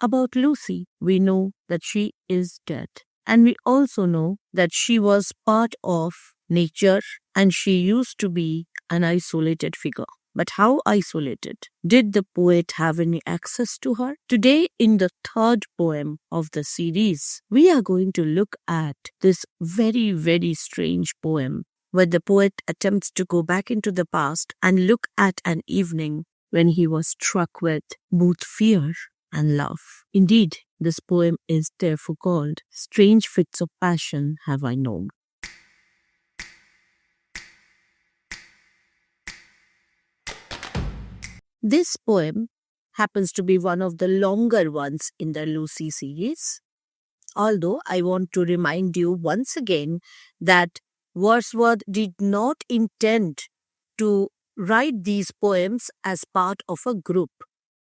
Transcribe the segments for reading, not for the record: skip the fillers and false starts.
About Lucy, we know that she is dead. And we also know that she was part of nature and she used to be an isolated figure. But how isolated? Did the poet have any access to her? Today, in the third poem of the series, we are going to look at this very, very strange poem where the poet attempts to go back into the past and look at an evening when he was struck with both fear and love. Indeed, this poem is therefore called Strange Fits of Passion Have I Known. This poem happens to be one of the longer ones in the Lucy series. Although I want to remind you once again that Wordsworth did not intend to write these poems as part of a group.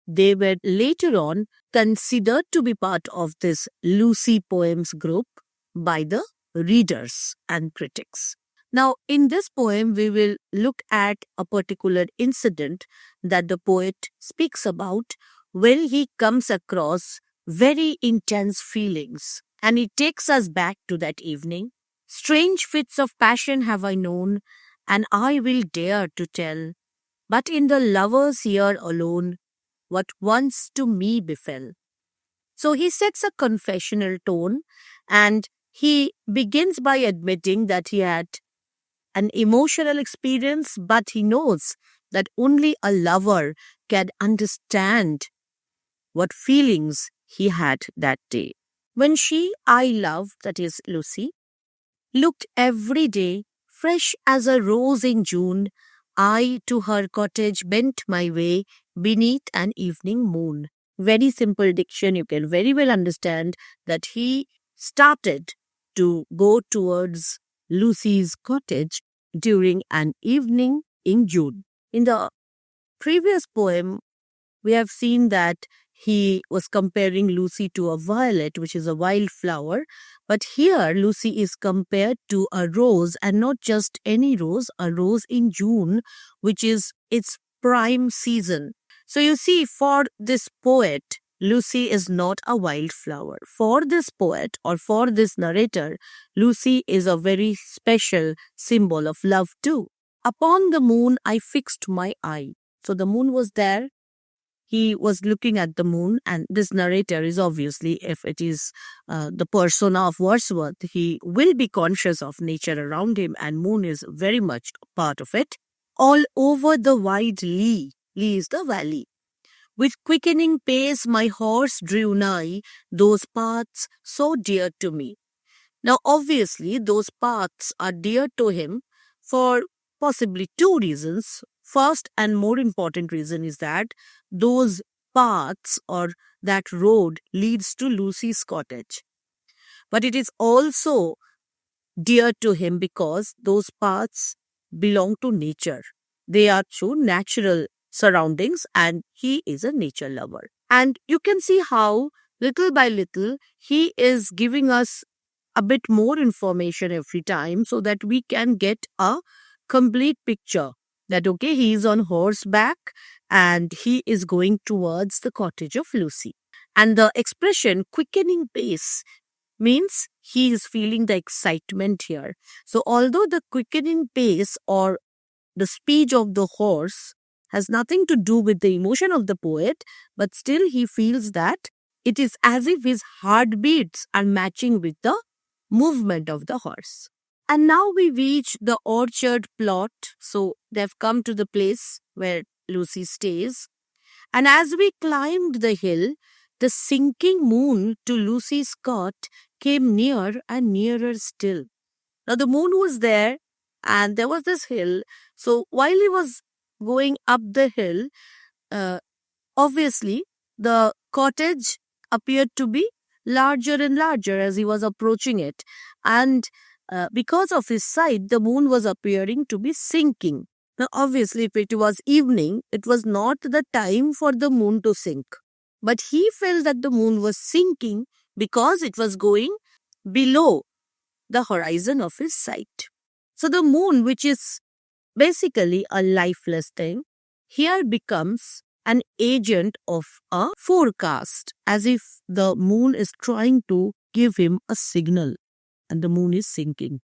They were later on considered to be part of this Lucy poems group by the readers and critics. Now, in this poem, we will look at a particular incident that the poet speaks about when he comes across very intense feelings, and it takes us back to that evening. Strange fits of passion have I known, and I will dare to tell, but in the lover's ear alone, what once to me befell. So he sets a confessional tone, and he begins by admitting that he had an emotional experience, but he knows that only a lover can understand what feelings he had that day. When she I love, that is Lucy, looked every day fresh as a rose in June, I to her cottage bent my way beneath an evening moon. Very simple diction. You can very well understand that he started to go towards Lucy's cottage during an evening in June. In the previous poem, we have seen that he was comparing Lucy to a violet, which is a wildflower. But here, Lucy is compared to a rose, and not just any rose, a rose in June, which is its prime season. So you see, for this poet, Lucy is not a wildflower. For this poet or for this narrator, Lucy is a very special symbol of love too. Upon the moon, I fixed my eye. So the moon was there. He was looking at the moon, and this narrator is obviously, if it is the persona of Wordsworth, he will be conscious of nature around him, and moon is very much part of it. All over the wide lea, lea is the valley. With quickening pace my horse drew nigh, those paths so dear to me. Now obviously those paths are dear to him for possibly two reasons. First and more important reason is that those paths or that road leads to Lucy's cottage. But it is also dear to him because those paths belong to nature. They are through natural surroundings, and he is a nature lover. And you can see how little by little he is giving us a bit more information every time so that we can get a complete picture that, okay, he is on horseback and he is going towards the cottage of Lucy. And the expression quickening pace means he is feeling the excitement here. So although the quickening pace or the speed of the horse has nothing to do with the emotion of the poet, but still he feels that it is as if his heartbeats are matching with the movement of the horse. And now we reach the orchard plot. So they've come to the place where Lucy stays. And as we climbed the hill, the sinking moon to Lucy's cot came near and nearer still. Now the moon was there and there was this hill. So while he was going up the hill, obviously the cottage appeared to be larger and larger as he was approaching it. And because of his sight, the moon was appearing to be sinking. Now, obviously, if it was evening, it was not the time for the moon to sink. But he felt that the moon was sinking because it was going below the horizon of his sight. So the moon, which is basically a lifeless thing, here becomes an agent of a forecast, as if the moon is trying to give him a signal and the moon is sinking.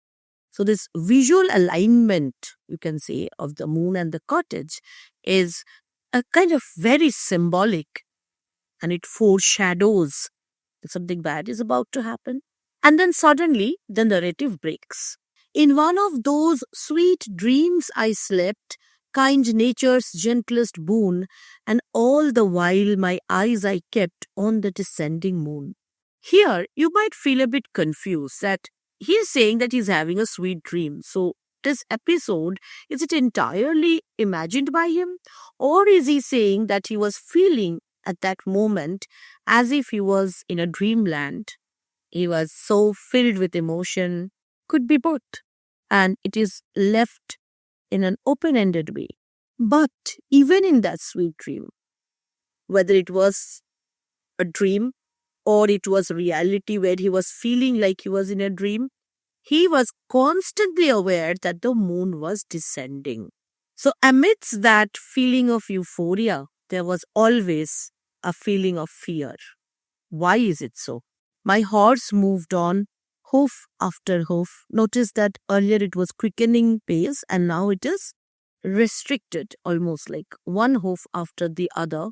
So, this visual alignment, you can say, of the moon and the cottage is a kind of very symbolic, and it foreshadows that something bad is about to happen. And then suddenly the narrative breaks. In one of those sweet dreams I slept, kind nature's gentlest boon, and all the while my eyes I kept on the descending moon. Here, you might feel a bit confused that he's saying that he's having a sweet dream. So, this episode, is it entirely imagined by him? Or is he saying that he was feeling at that moment as if he was in a dreamland? He was so filled with emotion. Could be both. And it is left in an open ended way. But even in that sweet dream, whether it was a dream or it was reality where he was feeling like he was in a dream, he was constantly aware that the moon was descending. So, amidst that feeling of euphoria, there was always a feeling of fear. Why is it so? My horse moved on, hoof after hoof. Notice that earlier it was quickening pace and now it is restricted, almost like one hoof after the other.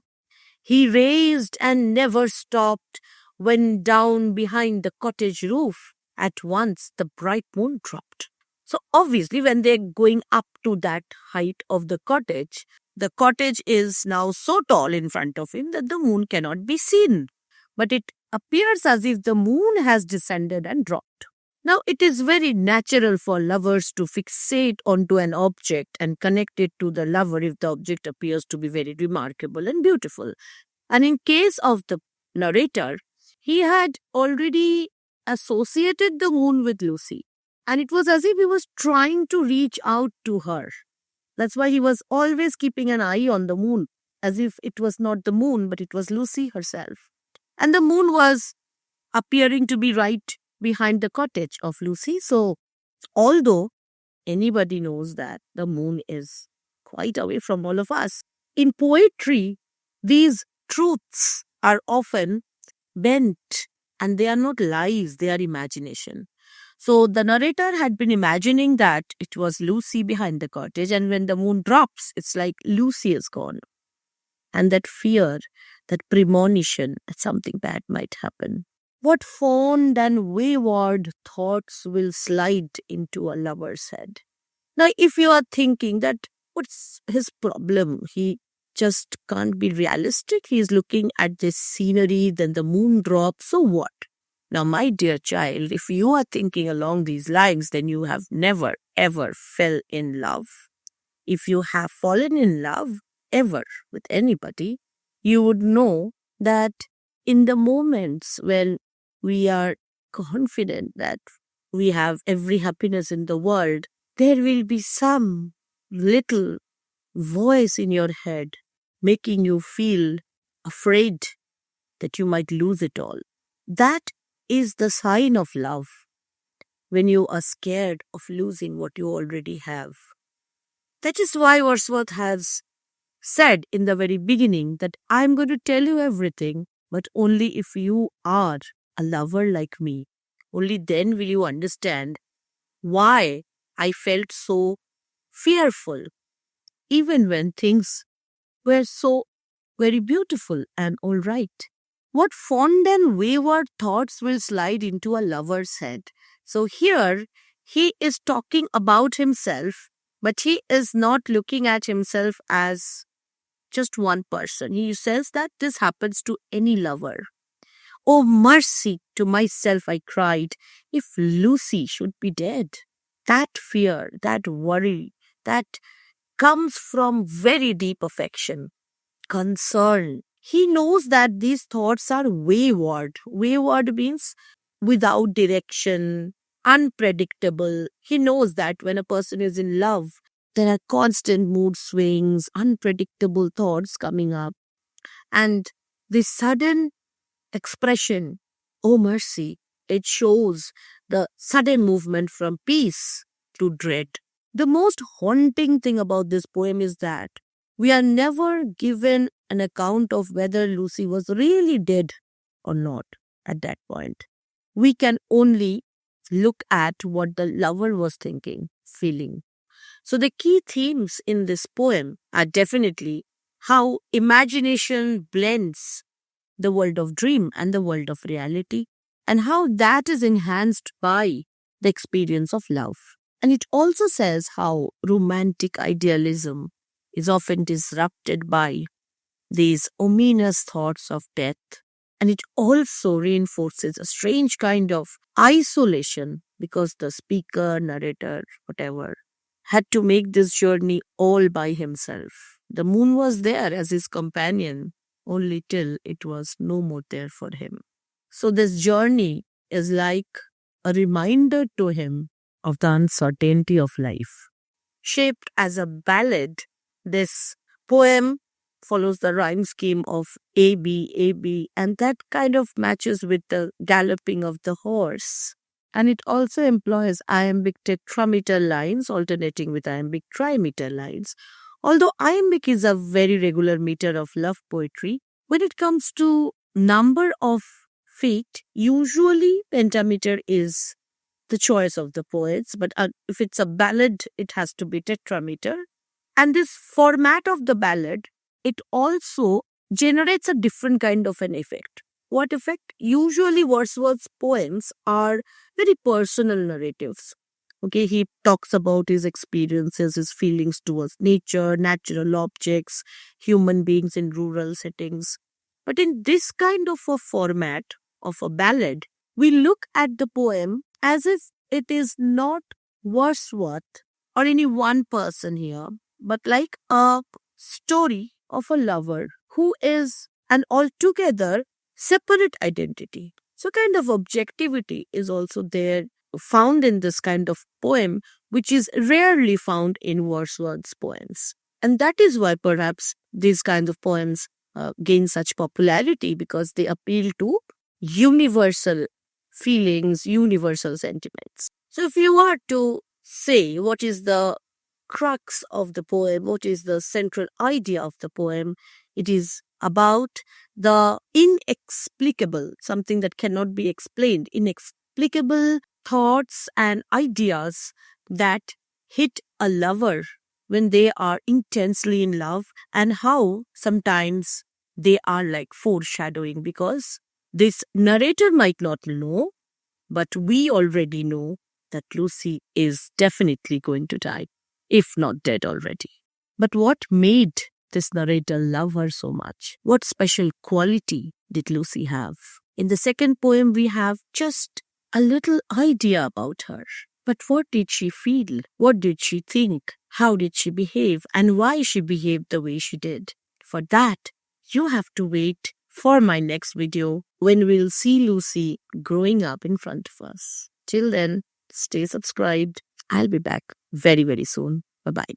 He raced and never stopped, went down behind the cottage roof. At once the bright moon dropped. So obviously when they're going up to that height of the cottage is now so tall in front of him that the moon cannot be seen. But it appears as if the moon has descended and dropped. Now, it is very natural for lovers to fixate onto an object and connect it to the lover if the object appears to be very remarkable and beautiful. And in case of the narrator, he had already associated the moon with Lucy. And it was as if he was trying to reach out to her. That's why he was always keeping an eye on the moon, as if it was not the moon, but it was Lucy herself. And the moon was appearing to be right behind the cottage of Lucy. So, although anybody knows that the moon is quite away from all of us, in poetry, these truths are often bent and they are not lies, they are imagination. So, the narrator had been imagining that it was Lucy behind the cottage, and when the moon drops, it's like Lucy is gone. And that fear, that premonition that something bad might happen. What fond and wayward thoughts will slide into a lover's head? Now, if you are thinking that what's his problem? He just can't be realistic. He's looking at this scenery, then the moon drops. So what? Now, my dear child, if you are thinking along these lines, then you have never, ever fell in love. If you have fallen in love ever with anybody, you would know that in the moments when we are confident that we have every happiness in the world, there will be some little voice in your head making you feel afraid that you might lose it all. That is the sign of love, when you are scared of losing what you already have. That is why Wordsworth has said in the very beginning that I'm going to tell you everything, but only if you are a lover like me. Only then will you understand why I felt so fearful, even when things were so very beautiful and all right. What fond and wayward thoughts will slide into a lover's head? So here he is talking about himself, but he is not looking at himself as just one person. He says that this happens to any lover. Oh, mercy to myself, I cried, if Lucy should be dead. That fear, that worry, that comes from very deep affection, concern. He knows that these thoughts are wayward. Wayward means without direction, unpredictable. He knows that when a person is in love, there are constant mood swings, unpredictable thoughts coming up. And this sudden expression, oh mercy, it shows the sudden movement from peace to dread. The most haunting thing about this poem is that We are never given an account of whether Lucy was really dead or not at that point. We can only look at what the lover was thinking, feeling. So, the key themes in this poem are definitely how imagination blends the world of dream and the world of reality, and how that is enhanced by the experience of love. And it also says how romantic idealism is often disrupted by these ominous thoughts of death. And it also reinforces a strange kind of isolation because the speaker, narrator, whatever, had to make this journey all by himself. The moon was there as his companion, only till it was no more there for him. So, this journey is like a reminder to him of the uncertainty of life. Shaped as a ballad, this poem follows the rhyme scheme of A B, and that kind of matches with the galloping of the horse. And it also employs iambic tetrameter lines alternating with iambic trimeter lines. Although iambic is a very regular meter of love poetry, when it comes to number of feet, usually pentameter is the choice of the poets, but if it's a ballad, it has to be tetrameter. And this format of the ballad, it also generates a different kind of an effect. What effect? Usually Wordsworth's poems are very personal narratives. Okay, he talks about his experiences, his feelings towards nature, natural objects, human beings in rural settings. But in this kind of a format of a ballad, we look at the poem as if it is not Wordsworth or any one person here, but like a story of a lover who is an altogether separate identity. So, kind of objectivity is also there, found in this kind of poem, which is rarely found in Wordsworth's poems. And that is why perhaps these kinds of poems gain such popularity, because they appeal to universal feelings, universal sentiments. So, if you are to say what is the crux of the poem, what is the central idea of the poem, it is about the inexplicable, something that cannot be explained, inexplicable thoughts and ideas that hit a lover when they are intensely in love, and how sometimes they are like foreshadowing, because this narrator might not know, but we already know that Lucy is definitely going to die, if not dead already. But what made this narrator love her so much? What special quality did Lucy have? In the second poem, we have just a little idea about her. But what did she feel? What did she think? How did she behave? And why she behaved the way she did? For that, you have to wait for my next video, when we'll see Lucy growing up in front of us. Till then, stay subscribed. I'll be back very, very soon. Bye-bye.